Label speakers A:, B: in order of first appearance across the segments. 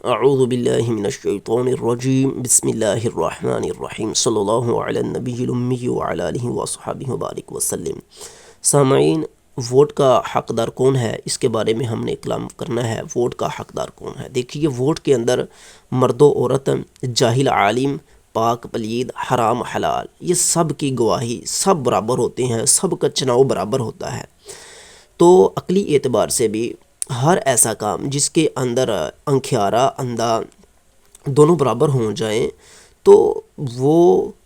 A: اعوذ باللہ من الشیطان الرجیم بسم اللہ الرحمن الرحیم صلی اللہ علی النبی الامی وعلی آلہ وصحبہ وبارک وسلم۔ سامعین، ووٹ کا حقدار کون ہے، اس کے بارے میں ہم نے کلام کرنا ہے۔ ووٹ کا حقدار کون ہے؟ دیکھیے، ووٹ کے اندر مرد و عورت، جاہل عالم، پاک پلید، حرام حلال، یہ سب کی گواہی، سب برابر ہوتے ہیں، سب کا چناؤ برابر ہوتا ہے۔ تو عقلی اعتبار سے بھی ہر ایسا کام جس کے اندر انکھیارا اندھا دونوں برابر ہوں جائیں تو وہ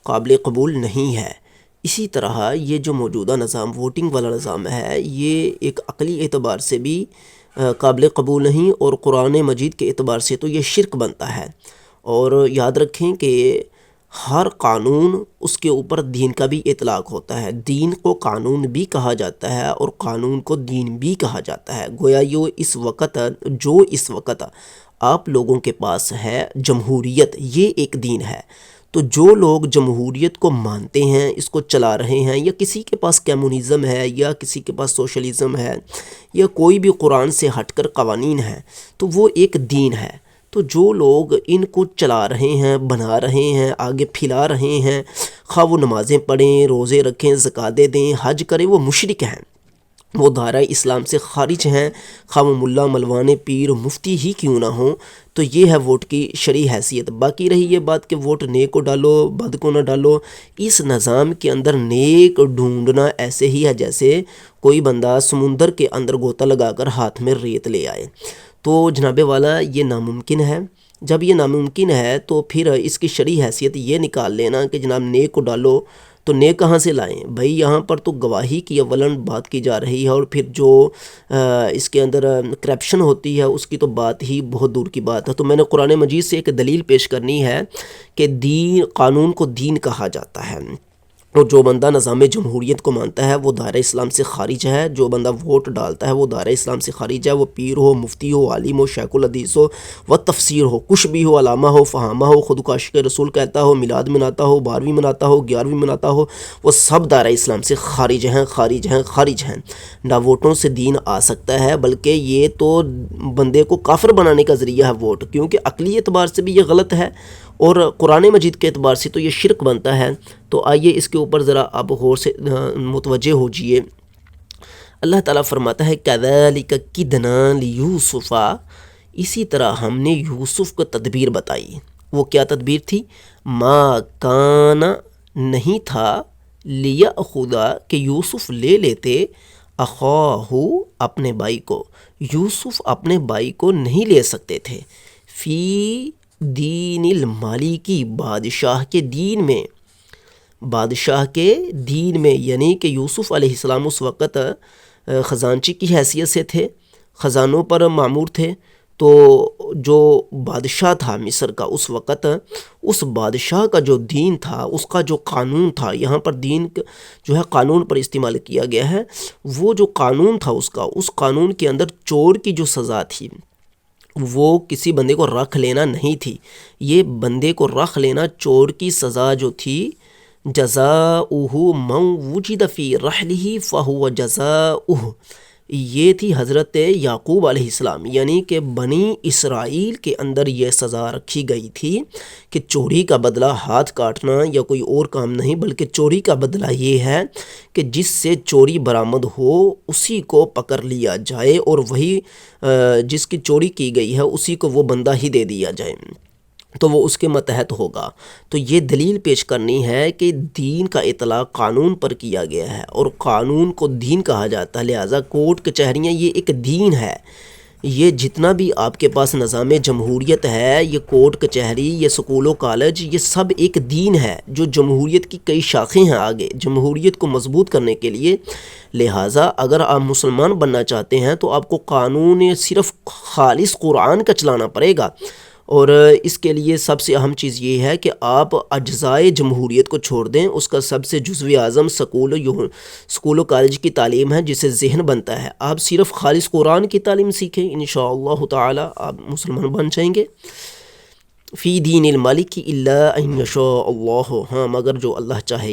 A: قابل قبول نہیں ہے۔ اسی طرح یہ جو موجودہ نظام، ووٹنگ والا نظام ہے، یہ ایک عقلی اعتبار سے بھی قابل قبول نہیں، اور قرآن مجید کے اعتبار سے تو یہ شرک بنتا ہے۔ اور یاد رکھیں کہ ہر قانون، اس کے اوپر دین کا بھی اطلاق ہوتا ہے۔ دین کو قانون بھی کہا جاتا ہے اور قانون کو دین بھی کہا جاتا ہے۔ گویا اس وقت آپ لوگوں کے پاس ہے جمہوریت، یہ ایک دین ہے۔ تو جو لوگ جمہوریت کو مانتے ہیں، اس کو چلا رہے ہیں، یا کسی کے پاس کمیونزم ہے، یا کسی کے پاس سوشلزم ہے، یا کوئی بھی قرآن سے ہٹ کر قوانین ہیں، تو وہ ایک دین ہے۔ تو جو لوگ ان کو چلا رہے ہیں، بنا رہے ہیں، آگے پھیلا رہے ہیں، خواہ وہ نمازیں پڑھیں، روزے رکھیں، زکاتیں دیں، حج کریں، وہ مشرک ہیں، وہ دائرہ اسلام سے خارج ہیں، خواہ وہ ملا ملوانے پیر مفتی ہی کیوں نہ ہوں۔ تو یہ ہے ووٹ کی شرعی حیثیت۔ باقی رہی یہ بات کہ ووٹ نیک کو ڈالو، بد کو نہ ڈالو، اس نظام کے اندر نیک ڈھونڈنا ایسے ہی ہے جیسے کوئی بندہ سمندر کے اندر غوطہ لگا کر ہاتھ میں ریت لے آئے۔ تو جناب والا، یہ ناممکن ہے۔ جب یہ ناممکن ہے تو پھر اس کی شرعی حیثیت یہ نکال لینا کہ جناب نیک کو ڈالو، تو نیک کہاں سے لائیں بھائی؟ یہاں پر تو گواہی کی اولاً بات کی جا رہی ہے، اور پھر جو اس کے اندر کرپشن ہوتی ہے اس کی تو بات ہی بہت دور کی بات ہے۔ تو میں نے قرآن مجید سے ایک دلیل پیش کرنی ہے کہ قانون کو دین کہا جاتا ہے، اور جو بندہ نظام جمہوریت کو مانتا ہے وہ دائرہ اسلام سے خارج ہے۔ جو بندہ ووٹ ڈالتا ہے وہ دائرہ اسلام سے خارج ہے، وہ پیر ہو، مفتی ہو، عالم ہو، شیخ الحدیث ہو، و تفسیر ہو، کچھ بھی ہو، علامہ ہو، فہامہ ہو، خود کو عاشق رسول کہتا ہو، میلاد مناتا ہو، 12ویں مناتا ہو، 11ویں مناتا ہو، وہ سب دائرہ اسلام سے خارج ہیں، خارج ہیں، خارج ہیں۔ نہ ووٹوں سے دین آ سکتا ہے، بلکہ یہ تو بندے کو کافر بنانے کا ذریعہ ہے ووٹ، کیونکہ عقلی اعتبار سے بھی یہ غلط ہے، اور قرآن مجید کے اعتبار سے تو یہ شرک بنتا ہے۔ تو آئیے اس کے اوپر ذرا آپ غور سے متوجہ ہو جئے۔ اللہ تعالیٰ فرماتا ہے کَذَلِكَ كِدْنَا لِيُوسُفَ، اسی طرح ہم نے یوسف کو تدبیر بتائی۔ وہ کیا تدبیر تھی؟ مَا كَانَ، نہیں تھا، لِيَأْخُذَ، کہ یوسف لے لیتے، أَخَاهُ، اپنے بھائی کو۔ یوسف اپنے بھائی کو نہیں لے سکتے تھے، فی دین المالکی، بادشاہ کے دین میں، بادشاہ کے دین میں، یعنی کہ یوسف علیہ السلام اس وقت خزانچی کی حیثیت سے تھے، خزانوں پر مامور تھے۔ تو جو بادشاہ تھا مصر کا اس وقت، اس بادشاہ کا جو دین تھا، اس کا جو قانون تھا، یہاں پر دین جو ہے قانون پر استعمال کیا گیا ہے، وہ جو قانون تھا اس قانون کے اندر چور کی جو سزا تھی، وہ کسی بندے کو رکھ لینا نہیں تھی۔ یہ بندے کو رکھ لینا، چور کی سزا جو تھی، جزاؤہ من وجد فی رحلہ فہو جزاؤہ، یہ تھی حضرت یعقوب علیہ السلام، یعنی کہ بنی اسرائیل کے اندر یہ سزا رکھی گئی تھی کہ چوری کا بدلہ ہاتھ کاٹنا یا کوئی اور کام نہیں، بلکہ چوری کا بدلہ یہ ہے کہ جس سے چوری برآمد ہو اسی کو پکڑ لیا جائے، اور وہی جس کی چوری کی گئی ہے اسی کو وہ بندہ ہی دے دیا جائے، تو وہ اس کے متحد ہوگا۔ تو یہ دلیل پیش کرنی ہے کہ دین کا اطلاق قانون پر کیا گیا ہے، اور قانون کو دین کہا جاتا ہے، لہٰذا کورٹ کچہریاں یہ ایک دین ہے۔ یہ جتنا بھی آپ کے پاس نظام جمہوریت ہے، یہ کورٹ کچہری، یہ سکول و کالج، یہ سب ایک دین ہے، جو جمہوریت کی کئی شاخیں ہیں آگے جمہوریت کو مضبوط کرنے کے لیے۔ لہٰذا اگر آپ مسلمان بننا چاہتے ہیں تو آپ کو قانون صرف خالص قرآن کا چلانا پڑے گا، اور اس کے لیے سب سے اہم چیز یہ ہے کہ آپ اجزائے جمہوریت کو چھوڑ دیں۔ اس کا سب سے جزو اعظم سکول و کالج کی تعلیم ہے، جس سے ذہن بنتا ہے۔ آپ صرف خالص قرآن کی تعلیم سیکھیں، انشاءاللہ تعالی آپ مسلمان بن جائیں گے۔ فی دین المالک الا ان یشاء اللہ، ہاں مگر جو اللہ چاہے۔